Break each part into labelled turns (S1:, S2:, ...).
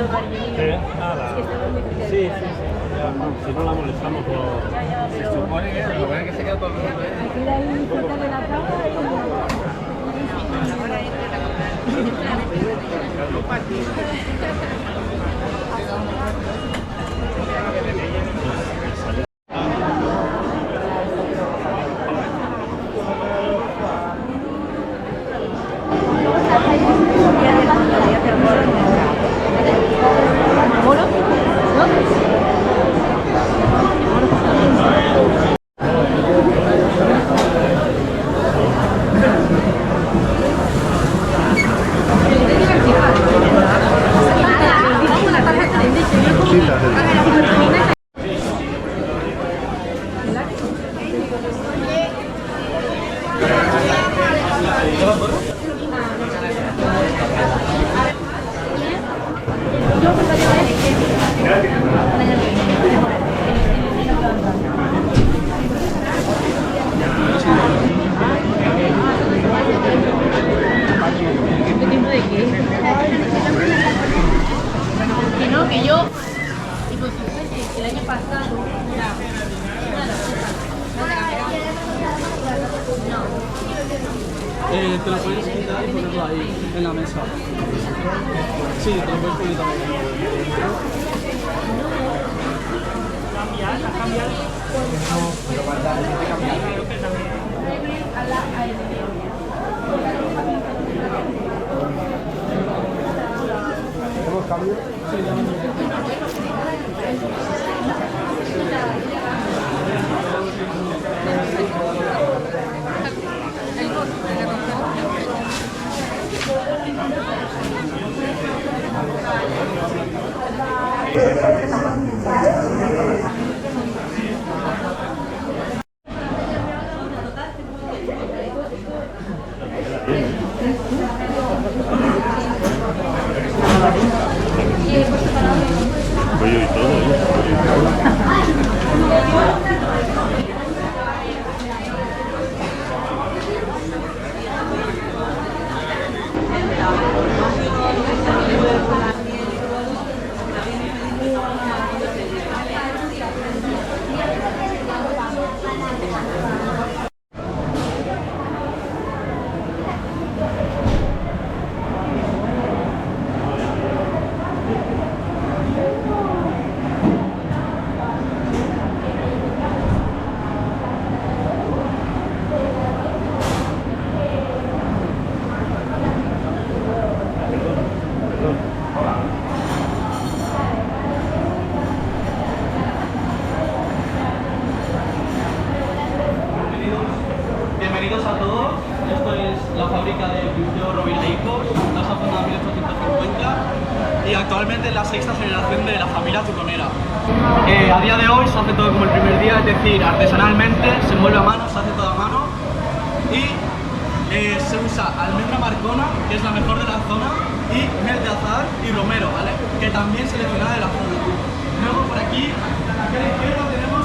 S1: Sí, nada. Sí, sí, sí. Ya, no, si no la molestamos, no.
S2: Se supone que lo bueno es que se queda todo el mundo, ¿eh?
S3: Aquí de ahí cerca de la cama
S4: te lo puedes quitar y ponerlo ahí, en la mesa. Sí, te lo puedes poner también.
S1: ¿Hacemos cambio?
S4: Sí,
S1: Pollo y todo,
S4: Bienvenidos a todos, esto es la fábrica de Peugeot Rovira Hijos, está fundada en 1850 y actualmente es la sexta generación de la familia tuconera. A día de hoy se hace todo como el primer día, es decir, artesanalmente, se mueve a mano, se hace todo a mano y se usa almendra marcona, que es la mejor de la zona, y miel de azahar y romero, ¿vale? Que también seleccionada de la zona. Luego por aquí, a la izquierda tenemos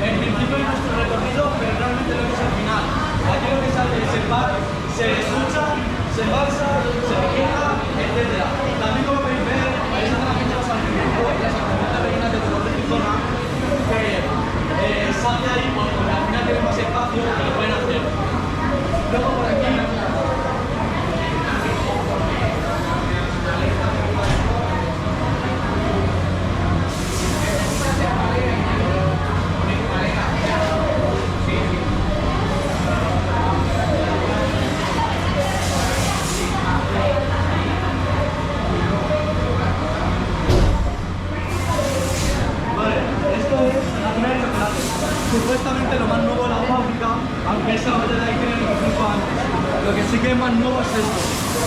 S4: el principio de nuestro recorrido, pero realmente lo que es el final. Aquí lo que sale es el bar, se escucha, se embalsa, se vigila, etc. También como podéis ver, vais a tener muchas actividades, las actividades rellenas de color de zona, que sale ahí porque al final tiene más espacio que lo pueden hacer. Luego por aquí supuestamente lo más nuevo de la fábrica, aunque esa botella de ahí tiene 25 años. Lo que sí que es más nuevo es esto.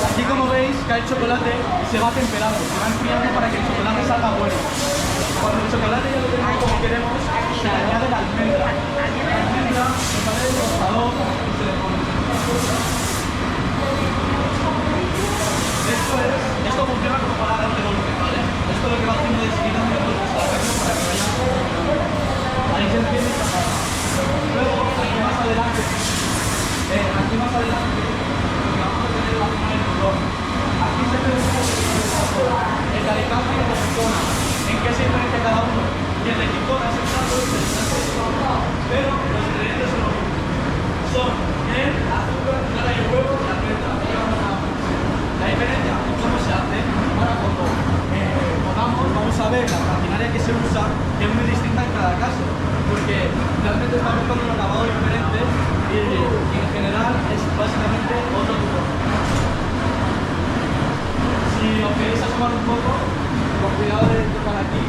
S4: Aquí como veis cae el chocolate y se va temperando, se va enfriando para que el chocolate salga bueno. Cuando el chocolate ya lo tenemos como queremos, se le añade la almendra. La almendra se sale del tostador y se le pone. Esto funciona como para darte golpe, ¿vale? Esto lo que va haciendo es ir dando golpes a la carne para que vaya. Ahí se entiende esta parte. Luego, aquí más adelante, vamos a tener la zona del color. Aquí se ve un poco de Alicante y de Gijona. ¿En qué se diferencia cada uno? Que el de Gijona es el plato interesante, pero los ingredientes son los mismos. Son miel, azúcar, clara y huevo y almendra. La diferencia en cómo se hace, ahora cuando podamos, vamos a ver la maquinaria que se usa, que es muy distinta en cada caso, porque realmente estamos buscando un acabado diferente y en general es básicamente otro tipo. Si os queréis asomar un poco, con cuidado de tocar aquí.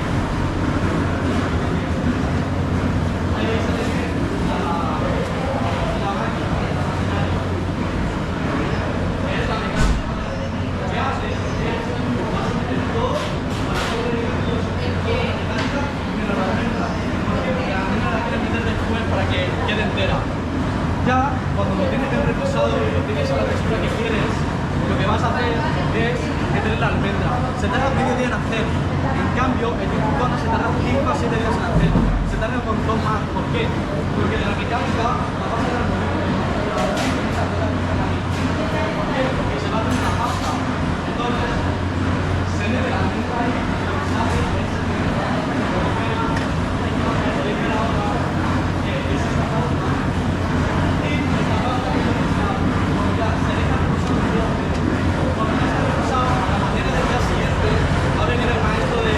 S4: Ahí se tiene la máquina, la maquinaria. Es la mecánica. ¿Qué hace? Es todo para poder mecánica menos la almendra. ¿Por qué? Porque la almendra la quieres meter después para que quede entera. Ya, cuando lo tienes bien reposado y lo tienes a la textura que quieres, lo que vas a hacer es meter la almendra. Se tarda medio día en hacer. En cambio, el Gijona se tarda 5 a 7 días en hacer. Se tarda un montón más. ¿Por qué? Porque de la mecánica la vas a dar muy bien. ¿Por qué? Porque se va a hacer una pasta. Entonces, se mete la almendra ahí, lo que se hace es va a venir el maestro de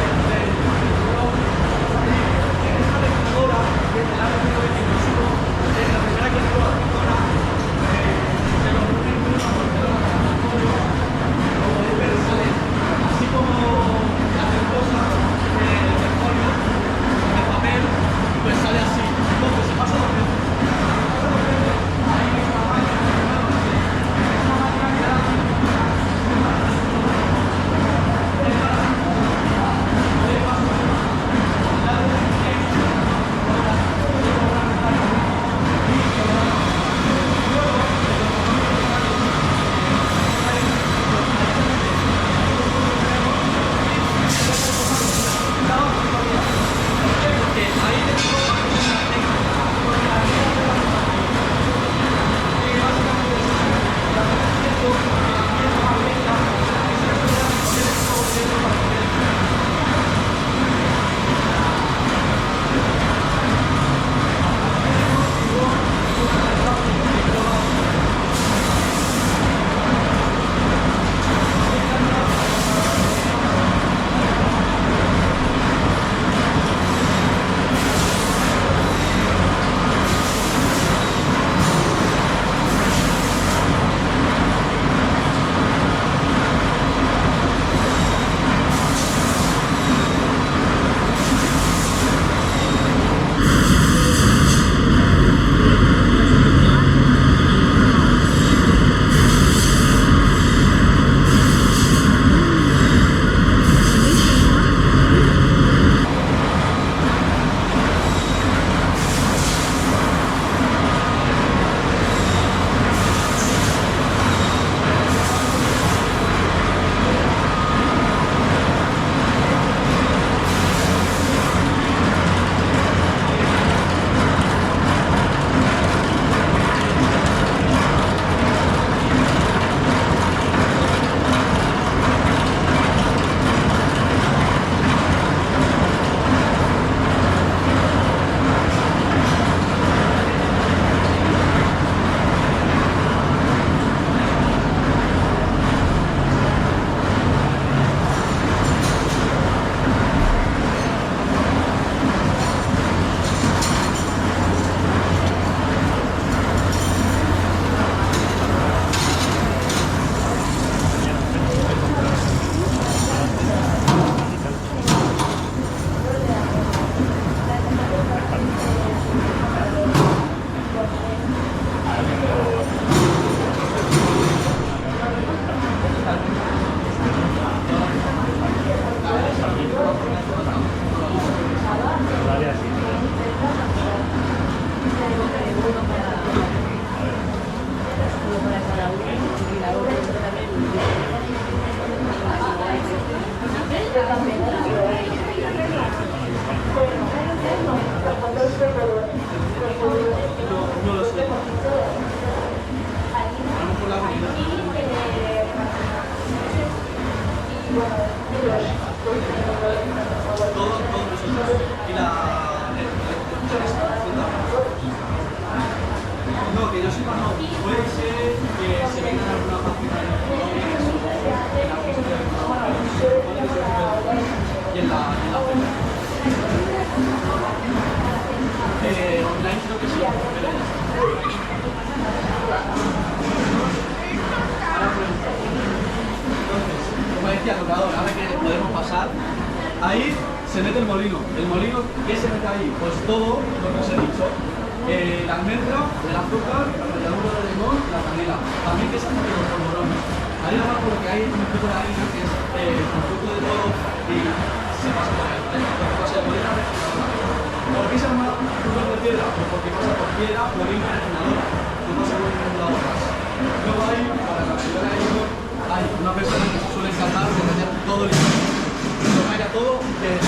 S4: No lo sé. Vamos por la avenida. Todos nosotros. Y no, que yo sepa no. Puede ser que se venga en alguna página de colores o en algún sitio de y en la online creo que sí. Entonces, como decía tocador, ahora que podemos pasar, ahí se mete el molino. El molino, ¿qué se mete ahí? Pues todo lo que os he dicho. La almendra, el azúcar, la ralladura de limón, la canela. También que se hace con los polvorones. Ahí abajo lo que hay es un poco de harina que es el conjunto de todo y se pasa por ahí. O sea, puede ir a refinadora. ¿Por qué se llama azúcar de piedra? Pues porque pasa por piedra, molino y refinadora. No pasa por ningún lado más. Luego hay, para la ralladura de limón, hay una persona que se suele encargar de meter todo el limón. Lo vaya todo, que es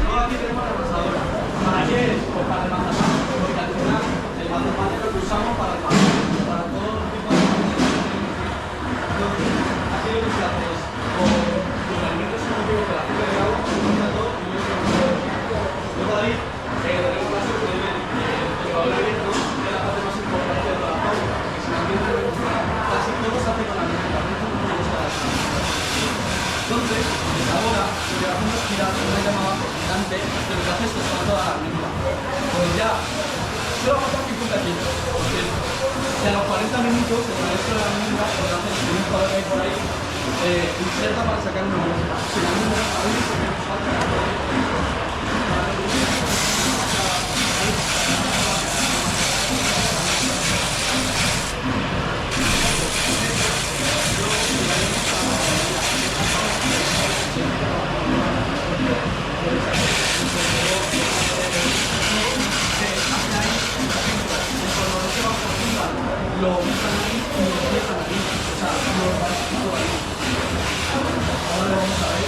S4: luego aquí tenemos la amasadora. ¿Para qué es? Pues para el mazapán, porque al final el mazapán es lo que usamos para el pan, para todo tipo de entonces, aquí lo que se hace es, los alimentos son motivos de la azúcar de agua, se mezcla todo y luego ahí tenemos la suerte de ver el valor abierto es la parte más importante de toda la fábrica, porque si la almendra casi todo se hace con la almendra, entonces, ahora lo que hacemos es girar una llama gigante, pero lo que hace es toda la almendra. Pues ya, solo falta 50 kilos, porque si a los 40 minutos el maestro de la almendra, lo que hace es que un jugador que hay por ahí, inserta para sacar una almendra. Si la almendra está ahí, porque nos falta lo usan ahí y lo dejan ahí, o sea, lo van todo ahí. Ahora lo vamos a ver.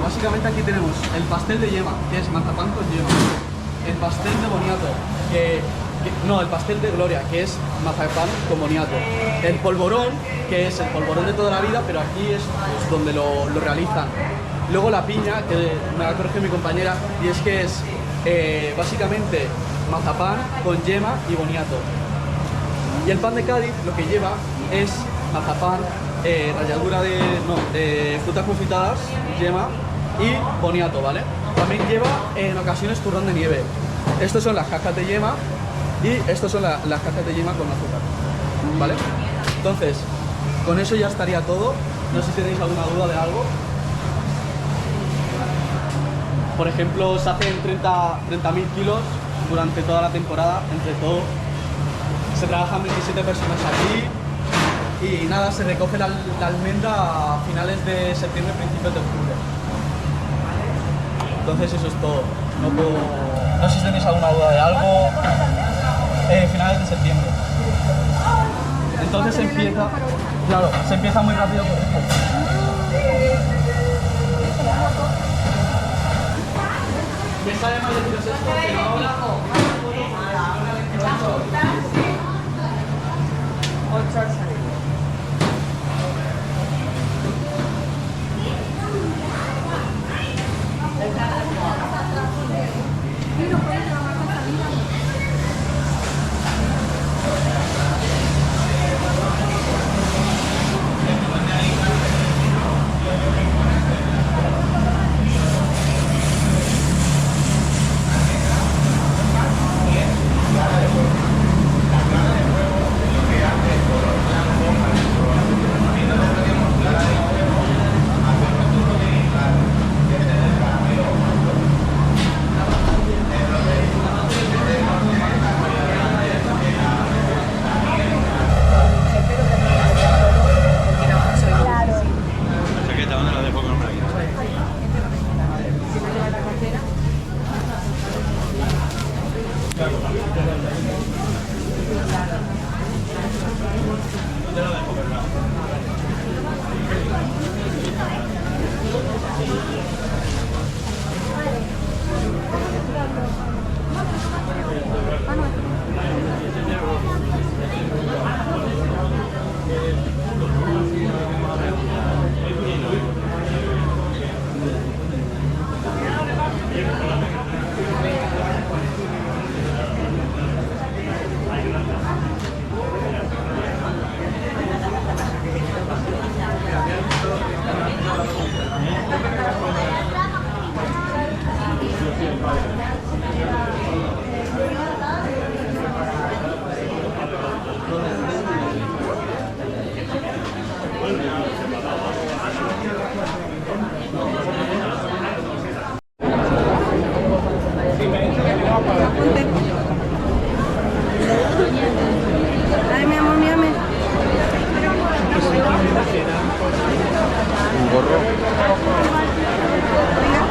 S4: Básicamente aquí tenemos el pastel de yema, que es mazapán con yema, el pastel de boniato, no, el pastel de gloria, que es mazapán con boniato, el polvorón, que es el polvorón de toda la vida, pero aquí es pues, donde lo realizan. Luego la piña, que me la corrige mi compañera, y es que es básicamente mazapán con yema y boniato. Y el pan de Cádiz lo que lleva es mazapán, ralladura de frutas confitadas, yema y boniato, ¿vale? También lleva en ocasiones turrón de nieve. Estos son las cascas de yema y estos son las cascas de yema con azúcar, ¿vale? Entonces, con eso ya estaría todo. No sé si tenéis alguna duda de algo. Por ejemplo, se hacen 30.000 kilos durante toda la temporada, entre todo. Se trabajan 27 personas aquí y nada, se recoge la almendra a finales de septiembre, principios de octubre. Entonces eso es todo. No sé si tenéis alguna duda de algo. Finales de septiembre. Entonces se empieza, claro, se empieza muy rápido por esto. Me sale mal deciros esto, pero ahora...
S3: Venga.